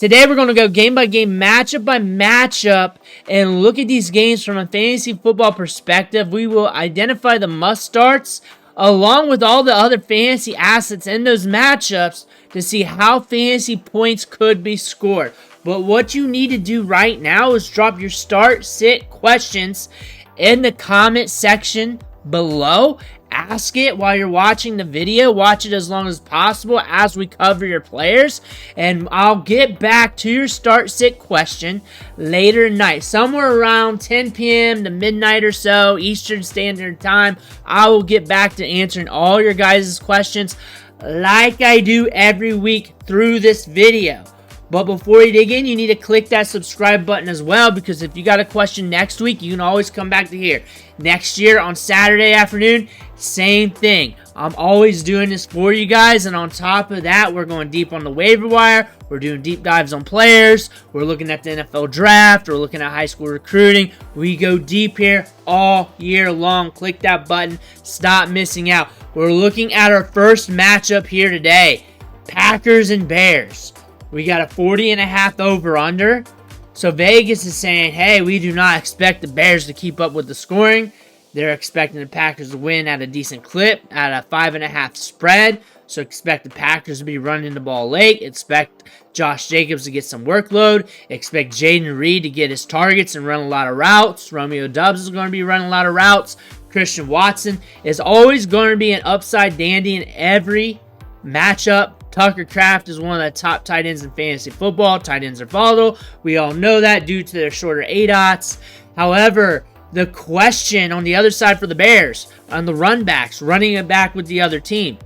Today we're going to go game by game, matchup by matchup, and look at these games from a fantasy football perspective. We will identify the must-starts along with all the other fantasy assets in those matchups to see how fantasy points could be scored. But what you need to do right now is drop your start-sit questions in the comment section below. Ask it while you're watching the video. Watch it as long as possible as we cover your players. And I'll get back to your start-sit question later tonight. Somewhere around 10 p.m. to midnight or so, Eastern Standard Time, I will get back to answering all your guys' questions like I do every week through this video. But before you dig in, you need to click that subscribe button as well, because if you got a question next week, you can always come back to here. Next year on Saturday afternoon, same thing. I'm always doing this for you guys, and on top of that, we're going deep on the waiver wire. We're doing deep dives on players. We're looking at the NFL draft. We're looking at high school recruiting. We go deep here all year long. Click that button. Stop missing out. We're looking at our first matchup here today. Packers and Bears. We got a 40.5 over-under. So Vegas is saying, hey, we do not expect the Bears to keep up with the scoring. They're expecting the Packers to win at a decent clip, at a 5.5 spread. So expect the Packers to be running the ball late. Expect Josh Jacobs to get some workload. Expect Jayden Reed to get his targets and run a lot of routes. Romeo Doubs is going to be running a lot of routes. Christian Watson is always going to be an upside dandy in every matchup. Tucker Kraft is one of the top tight ends in fantasy football. Tight ends are volatile. We all know that due to their shorter ADOTs. However, the question on the other side for the Bears, on the run backs, running it back with the other team,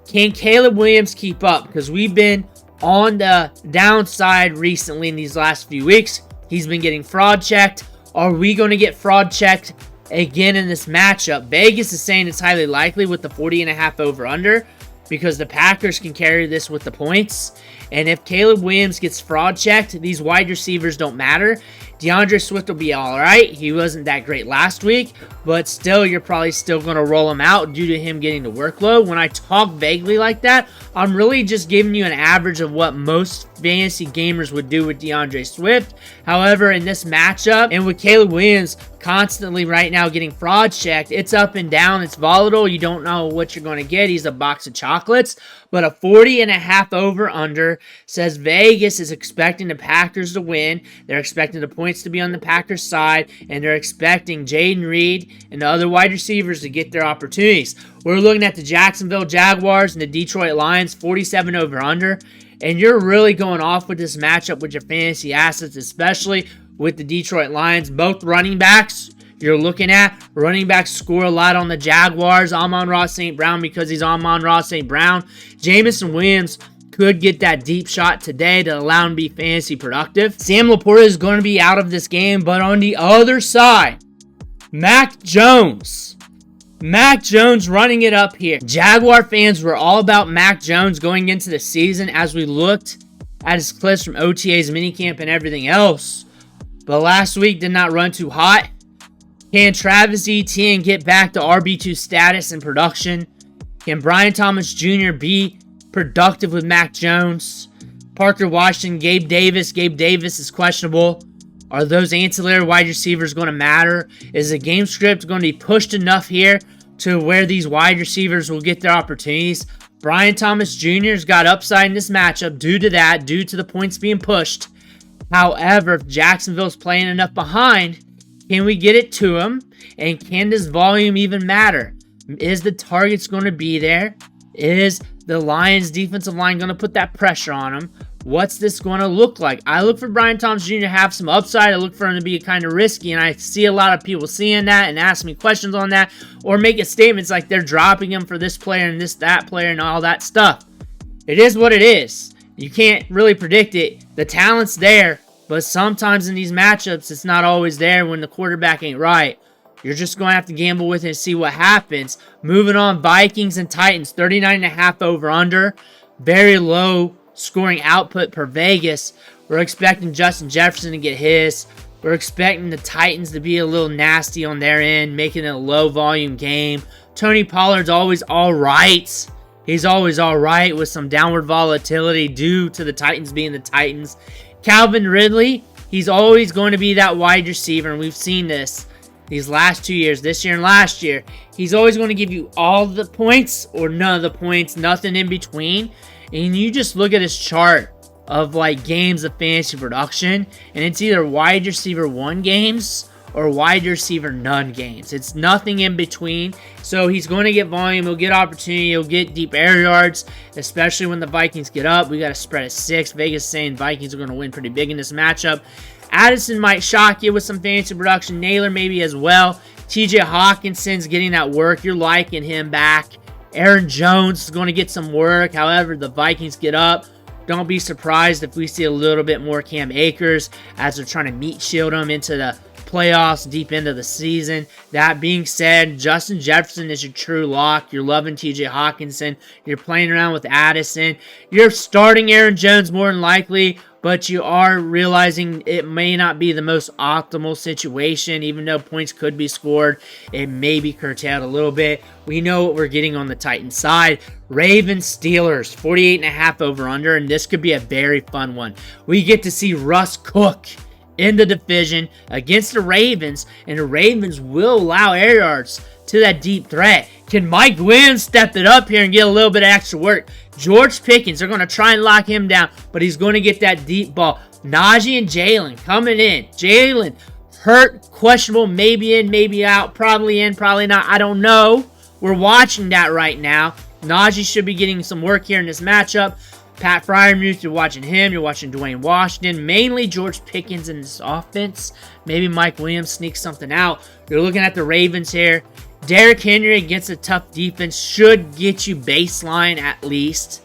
can Caleb Williams keep up? Because we've been on the downside recently in these last few weeks. He's been getting fraud checked. Are we going to get fraud checked again in this matchup? Vegas is saying it's highly likely with the 40.5 over-under, because the Packers can carry this with the points. And if Caleb Williams gets fraud checked, these wide receivers don't matter. DeAndre Swift will be all right. He wasn't that great last week, but still, you're probably still going to roll him out due to him getting the workload. When I talk vaguely like that, I'm really just giving you an average of what most fantasy gamers would do with DeAndre Swift. However, in this matchup, and with Caleb Williams constantly right now getting fraud checked, it's up and down, it's volatile, you don't know what you're going to get. He's a box of chocolates. But a 40.5 over-under says Vegas is expecting the Packers to win. They're expecting the points to be on the Packers side, and they're expecting Jayden Reed and the other wide receivers to get their opportunities. We're looking at the Jacksonville Jaguars and the Detroit Lions, 47 over-under. And you're really going off with this matchup with your fantasy assets, especially with the Detroit Lions. Both running backs you're looking at. Running backs score a lot on the Jaguars. Amon-Ra St. Brown, because he's Amon-Ra St. Brown. Jameson Williams could get that deep shot today to allow him to be fantasy productive. Sam Laporta is going to be out of this game, but on the other side, Mac Jones. Mac Jones running it up here. Jaguar fans were all about Mac Jones going into the season as we looked at his clips from OTAs, minicamp, and everything else. But last week did not run too hot. Can Travis Etienne get back to RB2 status and production? Can Brian Thomas Jr. be productive with Mac Jones? Parker Washington, Gabe Davis. Gabe Davis is questionable. Are those ancillary wide receivers going to matter? Is the game script going to be pushed enough here to where these wide receivers will get their opportunities? Brian Thomas Jr. has got upside in this matchup due to that, due to the points being pushed. However, if Jacksonville's playing enough behind, can we get it to him? And can this volume even matter? Is the targets going to be there? Is the Lions defensive line going to put that pressure on him? What's this going to look like? I look for Brian Thomas Jr. to have some upside. I look for him to be kind of risky, and I see a lot of people seeing that and asking me questions on that, or making statements like they're dropping him for this player and that player and all that stuff. It is what it is. You can't really predict it. The talent's there, but sometimes in these matchups, it's not always there when the quarterback ain't right. You're just going to have to gamble with it and see what happens. Moving on, Vikings and Titans, 39.5 over-under. Very low scoring output per Vegas. We're expecting Justin Jefferson to get his. We're expecting the Titans to be a little nasty on their end, making it a low-volume game. Tony Pollard's always all right. He's always all right with some downward volatility due to the Titans being the Titans. Calvin Ridley, he's always going to be that wide receiver, and we've seen this these last 2 years, this year and last year. He's always going to give you all the points or none of the points, nothing in between. And you just look at his chart of like games of fantasy production, and it's either wide receiver 1 games or wide receiver none games. It's nothing in between. So he's going to get volume. He'll get opportunity. He'll get deep air yards, especially when the Vikings get up. We got a spread of 6. Vegas saying Vikings are going to win pretty big in this matchup. Addison might shock you with some fantasy production. Naylor maybe as well. TJ Hockenson's getting that work. You're liking him back. Aaron Jones is going to get some work. However, the Vikings get up. Don't be surprised if we see a little bit more Cam Akers as they're trying to meat shield him into the playoffs deep into the season. That being said, Justin Jefferson is your true lock. You're loving TJ Hockenson. You're playing around with Addison. You're starting Aaron Jones more than likely, but you are realizing it may not be the most optimal situation. Even though points could be scored, it may be curtailed a little bit. We know what we're getting on the Titans side. Ravens Steelers 48.5 over under, and this could be a very fun one. We get to see Russ Cook in the division against the Ravens, and the Ravens will allow air yards to that deep threat. Can Mike Williams step it up here and get a little bit of extra work? George Pickens, they're going to try and lock him down, but he's going to get that deep ball. Najee and Jaylen coming in. Jaylen hurt, questionable, maybe in, maybe out, probably in, probably not. I don't know. We're watching that right now. Najee should be getting some work here in this matchup. Pat Freiermuth, you're watching him. You're watching Dwayne Washington. Mainly George Pickens in this offense. Maybe Mike Williams sneaks something out. You're looking at the Ravens here. Derrick Henry against a tough defense should get you baseline at least,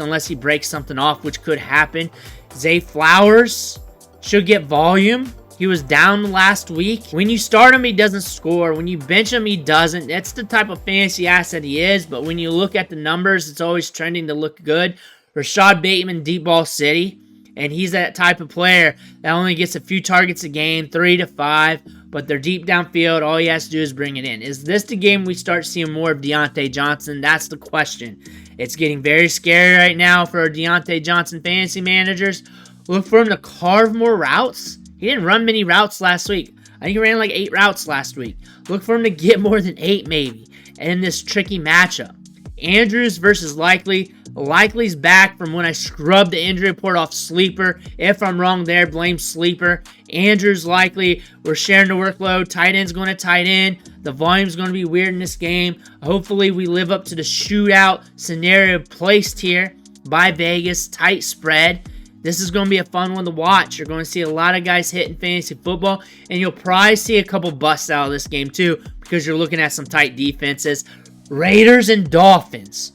unless he breaks something off, which could happen. Zay Flowers should get volume. He was down last week. When you start him, he doesn't score. When you bench him, he doesn't. That's the type of fantasy asset he is, but when you look at the numbers, it's always trending to look good. Rashad Bateman, deep ball city, and he's that type of player that only gets a few targets a game, 3 to 5, but they're deep downfield. All he has to do is bring it in. Is this the game we start seeing more of Deontay Johnson? That's the question. It's getting very scary right now for our Deontay Johnson fantasy managers. Look for him to carve more routes. He didn't run many routes last week. I think he ran like 8 routes last week. Look for him to get more than 8 maybe in this tricky matchup. Andrews versus Likely. Likely's back from when I scrubbed the injury report off Sleeper. If I'm wrong there, blame Sleeper. Andrews, Likely, we're sharing the workload. Tight end's going to tight end. The volume's going to be weird in this game. Hopefully we live up to the shootout scenario placed here by Vegas. Tight spread. This is going to be a fun one to watch. You're going to see a lot of guys hitting fantasy football, and you'll probably see a couple busts out of this game too, because you're looking at some tight defenses. Raiders and Dolphins.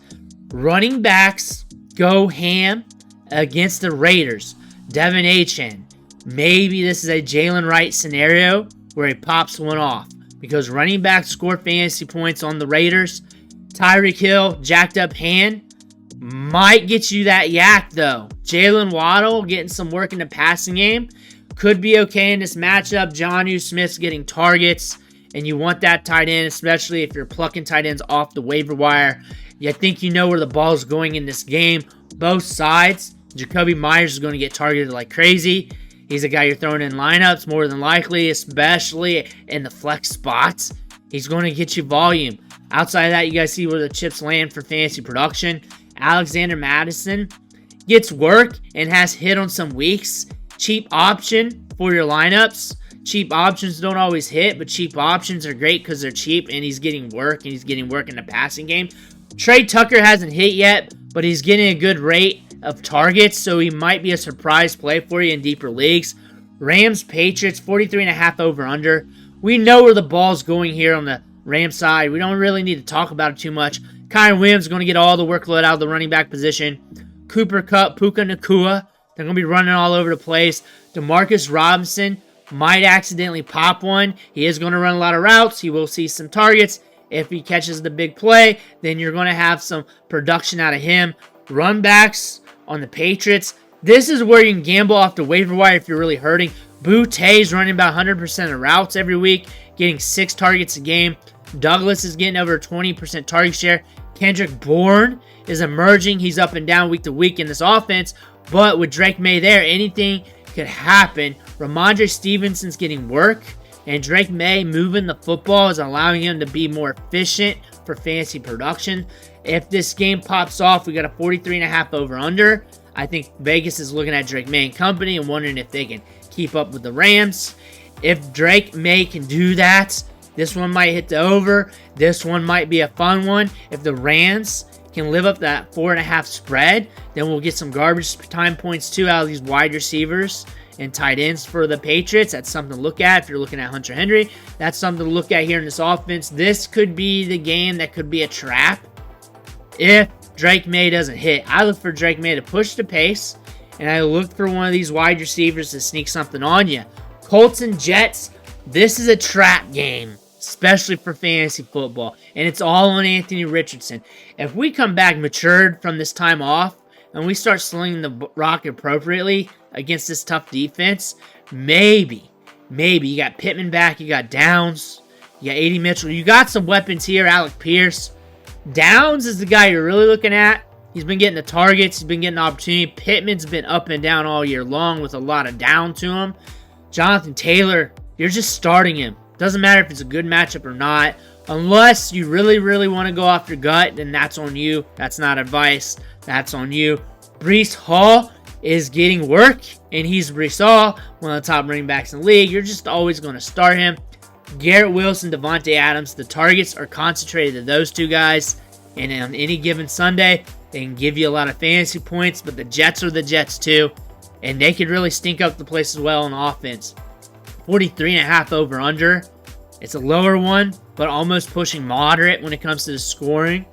Running backs go ham against the Raiders. Devin Achane. Maybe this is a Jaylen Wright scenario where he pops one off, because running backs score fantasy points on the Raiders. Tyreek Hill, jacked up hand. Might get you that yak, though. Jalen Waddle getting some work in the passing game. Could be okay in this matchup. Jonnu Smith's getting targets, and you want that tight end, especially if you're plucking tight ends off the waiver wire. You think you know where the ball's going in this game. Both sides. Jakobi Meyers is going to get targeted like crazy. He's a guy you're throwing in lineups more than likely, especially in the flex spots. He's going to get you volume. Outside of that, you guys see where the chips land for fantasy production. Alexander Mattison gets work and has hit on some weeks. Cheap option for your lineups. Cheap options don't always hit, but cheap options are great because they're cheap, and he's getting work, and he's getting work in the passing game. Trey Tucker hasn't hit yet, but he's getting a good rate of targets, so he might be a surprise play for you in deeper leagues. Rams Patriots 43.5 over under. We know where the ball's going here on the Rams side. We don't really need to talk about it too much. Kyren Williams is going to get all the workload out of the running back position. Cooper Kupp, Puka, Nacua, they're going to be running all over the place. Demarcus Robinson might accidentally pop one. He is going to run a lot of routes. He will see some targets. If he catches the big play, then you're going to have some production out of him. Run backs on the Patriots. This is where you can gamble off the waiver wire if you're really hurting. Boute's running about 100% of routes every week, getting 6 targets a game. Douglas is getting over 20% target share. Kendrick Bourne is emerging. He's up and down week to week in this offense, but with Drake May there, anything could happen. Ramondre Stevenson's getting work, and Drake May moving the football is allowing him to be more efficient for fantasy production. If this game pops off, we got a 43.5 over-under. I think Vegas is looking at Drake May and company and wondering if they can keep up with the Rams. If Drake May can do that, this one might hit the over. This one might be a fun one. If the Rams can live up that 4.5 spread, then we'll get some garbage time points too out of these wide receivers and tight ends for the Patriots. That's something to look at if you're looking at Hunter Henry. That's something to look at here in this offense. This could be the game that could be a trap if Drake May doesn't hit. I look for Drake May to push the pace, and I look for one of these wide receivers to sneak something on you. Colts and Jets, this is a trap game, especially for fantasy football, and it's all on Anthony Richardson. If we come back matured from this time off and we start slinging the rock appropriately against this tough defense, maybe you got Pittman back, you got Downs, you got A.D. Mitchell, you got some weapons here. Alec Pierce. Downs is the guy you're really looking at. He's been getting the targets, he's been getting the opportunity. Pittman's been up and down all year long with a lot of down to him. Jonathan Taylor, you're just starting him. Doesn't matter if it's a good matchup or not. Unless you really want to go off your gut, then that's on you. That's not advice. That's on you. Breece Hall is getting work, and he's Breece Hall, one of the top running backs in the league. You're just always going to start him. Garrett Wilson, Devontae Adams, the targets are concentrated to those two guys, and on any given Sunday, they can give you a lot of fantasy points, but the Jets are the Jets too, and they could really stink up the place as well on offense. 43.5 over-under. It's a lower one, but almost pushing moderate when it comes to the scoring.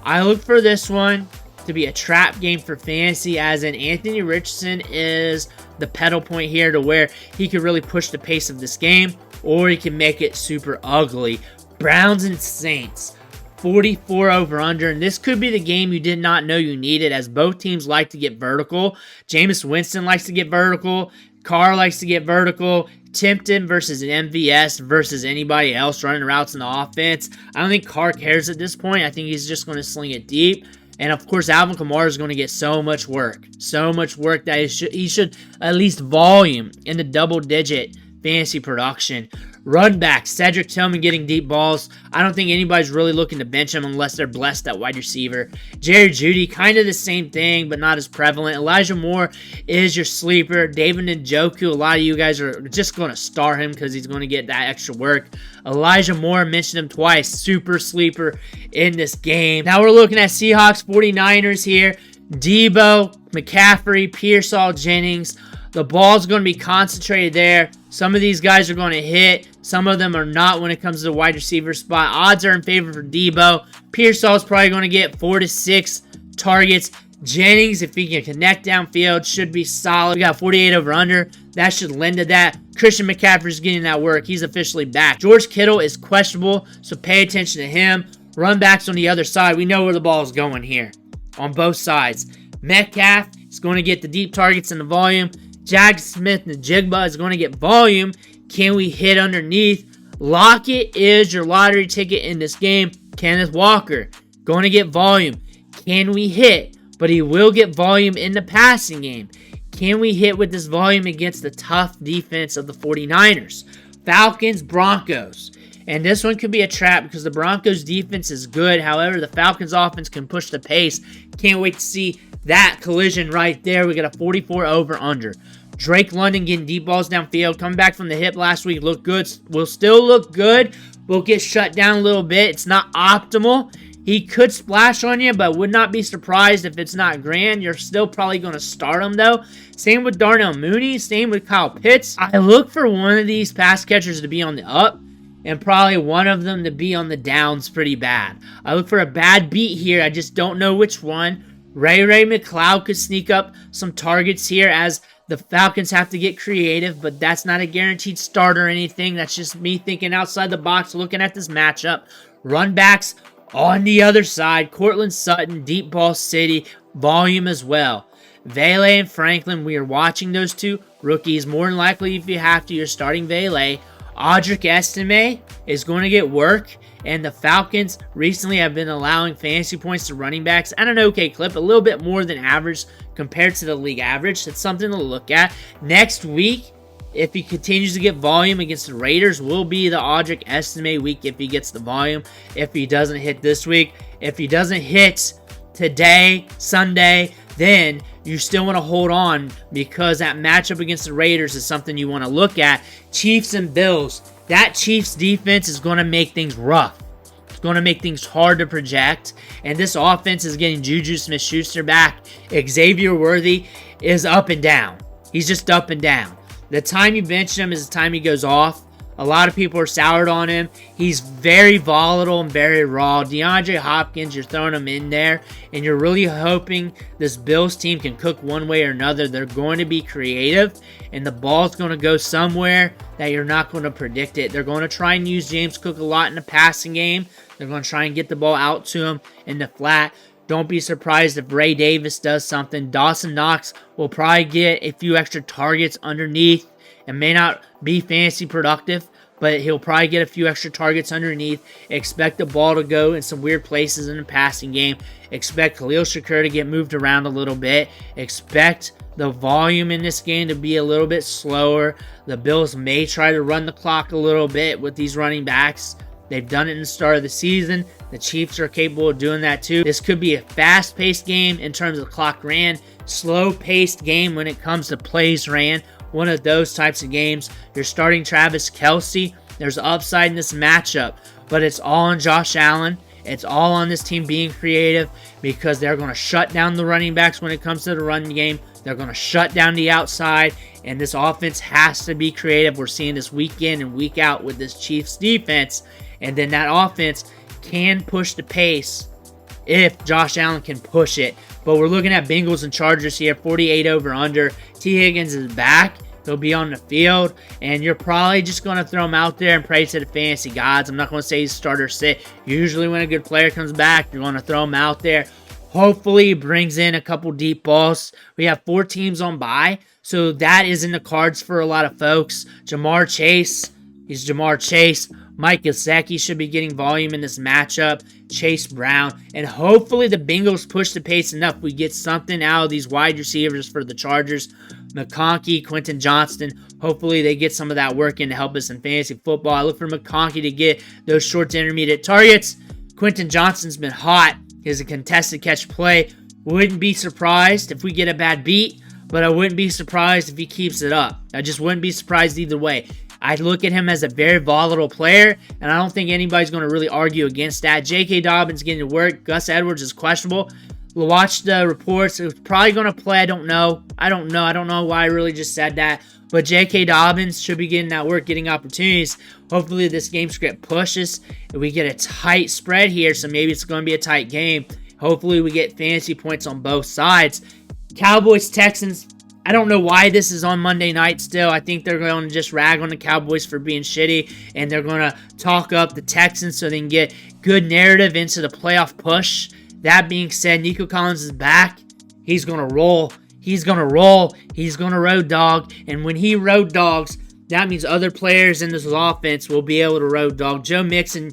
I look for this one to be a trap game for fantasy, as in Anthony Richardson is the pedal point here to where he could really push the pace of this game, or he can make it super ugly. Browns and Saints, 44 over-under, and this could be the game you did not know you needed, as both teams like to get vertical. Jameis Winston likes to get vertical. Carr likes to get vertical. Tipton versus an MVS versus anybody else running routes in the offense. I don't think Carr cares at this point. I think he's just going to sling it deep. And, of course, Alvin Kamara is going to get so much work. So much work that he should at least volume in the double-digit fantasy production. Run back, Cedric Tillman getting deep balls. I don't think anybody's really looking to bench him unless they're blessed at wide receiver. Jerry Jeudy, kind of the same thing, but not as prevalent. Elijah Moore is your sleeper. David Njoku, a lot of you guys are just going to start him because he's going to get that extra work. Elijah Moore, mentioned him twice, super sleeper in this game. Now we're looking at Seahawks 49ers here. Debo, McCaffrey, Pearsall, Jennings. The ball's going to be concentrated there. Some of these guys are going to hit. Some of them are not when it comes to the wide receiver spot. Odds are in favor for Debo. Pearsall is probably going to get 4 to 6 targets. Jennings, if he can connect downfield, should be solid. We got 48 over-under. That should lend to that. Christian McCaffrey's getting that work. He's officially back. George Kittle is questionable, so pay attention to him. Run backs on the other side. We know where the ball is going here on both sides. Metcalf is going to get the deep targets and the volume. Jack Smith-Njigba is going to get volume. Can we hit underneath? Lockett is your lottery ticket in this game. Kenneth Walker going to get volume. Can we hit? But he will get volume in the passing game. Can we hit with this volume against the tough defense of the 49ers? Falcons, Broncos. And this one could be a trap because the Broncos defense is good. However, the Falcons offense can push the pace. Can't wait to see that collision right there. We got a 44 over-under. Drake London getting deep balls downfield. Coming back from the hip last week. Looked good. Will still look good. Will get shut down a little bit. It's not optimal. He could splash on you, but would not be surprised if it's not grand. You're still probably going to start him, though. Same with Darnell Mooney. Same with Kyle Pitts. I look for one of these pass catchers to be on the up, and probably one of them to be on the downs pretty bad. I look for a bad beat here. I just don't know which one. Ray McCloud could sneak up some targets here as the Falcons have to get creative, but that's not a guaranteed start or anything. That's just me thinking outside the box, looking at this matchup. Run backs on the other side. Cortland Sutton, deep ball city, volume as well. Vele and Franklin, we are watching those two rookies. More than likely, if you have to, you're starting Vele. Audric Estime is going to get work. And the Falcons recently have been allowing fantasy points to running backs at an okay clip, a little bit more than average compared to the league average. That's something to look at. Next week, if he continues to get volume against the Raiders, will be the Audric Estime week if he gets the volume. If he doesn't hit this week, if he doesn't hit today, Sunday, then you still want to hold on because that matchup against the Raiders is something you want to look at. Chiefs and Bills. That Chiefs defense is going to make things rough. It's going to make things hard to project. And this offense is getting Juju Smith-Schuster back. Xavier Worthy is up and down. He's just up and down. The time you bench him is the time he goes off. A lot of people are soured on him. He's very volatile and very raw. DeAndre Hopkins, you're throwing him in there, and you're really hoping this Bills team can cook one way or another. They're going to be creative, and the ball's going to go somewhere that you're not going to predict it. They're going to try and use James Cook a lot in the passing game. They're going to try and get the ball out to him in the flat. Don't be surprised if Ray Davis does something. Dawson Knox will probably get a few extra targets underneath. It may not be fantasy productive, but he'll probably get a few extra targets underneath. Expect the ball to go in some weird places in the passing game. Expect Khalil Shakur to get moved around a little bit. Expect the volume in this game to be a little bit slower. The Bills may try to run the clock a little bit with these running backs. They've done it in the start of the season. The Chiefs are capable of doing that too. This could be a fast-paced game in terms of clock ran. Slow-paced game when it comes to plays ran. One of those types of games. You're starting Travis Kelce. There's upside in this matchup, but it's all on Josh Allen. It's all on this team being creative because they're going to shut down the running backs when it comes to the run game. They're going to shut down the outside, and this offense has to be creative. We're seeing this week in and week out with this Chiefs defense, and then that offense can push the pace if Josh Allen can push it. But we're looking at Bengals and Chargers here, 48 over under. T. Higgins is back. He'll be on the field, and you're probably just going to throw him out there and pray to the fantasy gods. I'm not going to say he's starter sit. Usually when a good player comes back, you're going to throw him out there. Hopefully he brings in a couple deep balls. We have 4 teams on bye, so that is in the cards for a lot of folks. Ja'Marr Chase. He's Ja'Marr Chase. Mike Gesicki should be getting volume in this matchup. Chase Brown. And hopefully the Bengals push the pace enough. We get something out of these wide receivers for the Chargers. McConkey, Quentin Johnston. Hopefully they get some of that work in to help us in fantasy football. I look for McConkey to get those short to intermediate targets. Quentin Johnston's been hot. He's a contested catch play. Wouldn't be surprised if we get a bad beat, but I wouldn't be surprised if he keeps it up. I just wouldn't be surprised either way. I look at him as a very volatile player, and I don't think anybody's going to really argue against that. J.K. Dobbins getting to work. Gus Edwards is questionable. We'll watch the reports. He's probably going to play. I don't know why I really just said that. But J.K. Dobbins should be getting that work, getting opportunities. Hopefully this game script pushes, and we get a tight spread here, so maybe it's going to be a tight game. Hopefully we get fantasy points on both sides. Cowboys-Texans. I don't know why this is on Monday night still. I think they're going to just rag on the Cowboys for being shitty, and they're going to talk up the Texans so they can get good narrative into the playoff push. That being said, Nico Collins is back. He's going to roll. He's going to roll. He's going to road dog, and when he road dogs, that means other players in this offense will be able to road dog. Joe Mixon,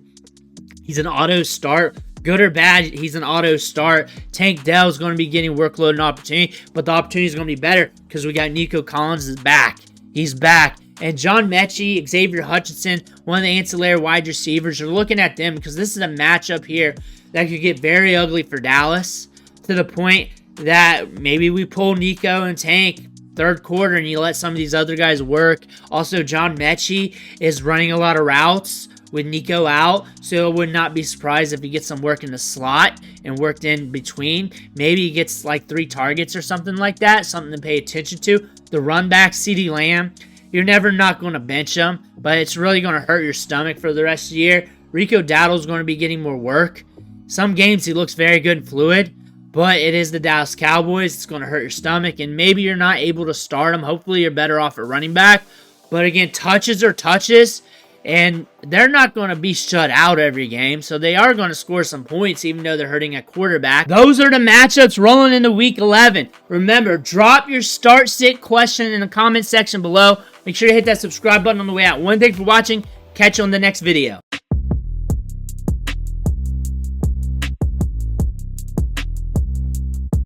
he's an auto start. Good or bad, he's an auto start. Tank Dell's going to be getting workload and opportunity, but the opportunity is going to be better because we got Nico Collins is back. He's back. And John Mechie, Xavier Hutchinson, one of the ancillary wide receivers, you're looking at them because this is a matchup here that could get very ugly for Dallas to the point that maybe we pull Nico and Tank third quarter and you let some of these other guys work. Also, John Mechie is running a lot of routes with Nico out, so I would not be surprised if he gets some work in the slot and worked in between. Maybe he gets like 3 targets or something like that, something to pay attention to. The run back, CeeDee Lamb, you're never not going to bench him, but it's really going to hurt your stomach for the rest of the year. Rico Dowdle's going to be getting more work. Some games he looks very good and fluid, but it is the Dallas Cowboys. It's going to hurt your stomach, and maybe you're not able to start him. Hopefully you're better off at running back, but again, touches are touches. And they're not going to be shut out every game, so they are going to score some points even though they're hurting at quarterback. Those are the matchups rolling into Week 11. Remember, drop your start-sit question in the comment section below. Make sure to hit that subscribe button on the way out. One, thanks for watching. Catch you on the next video.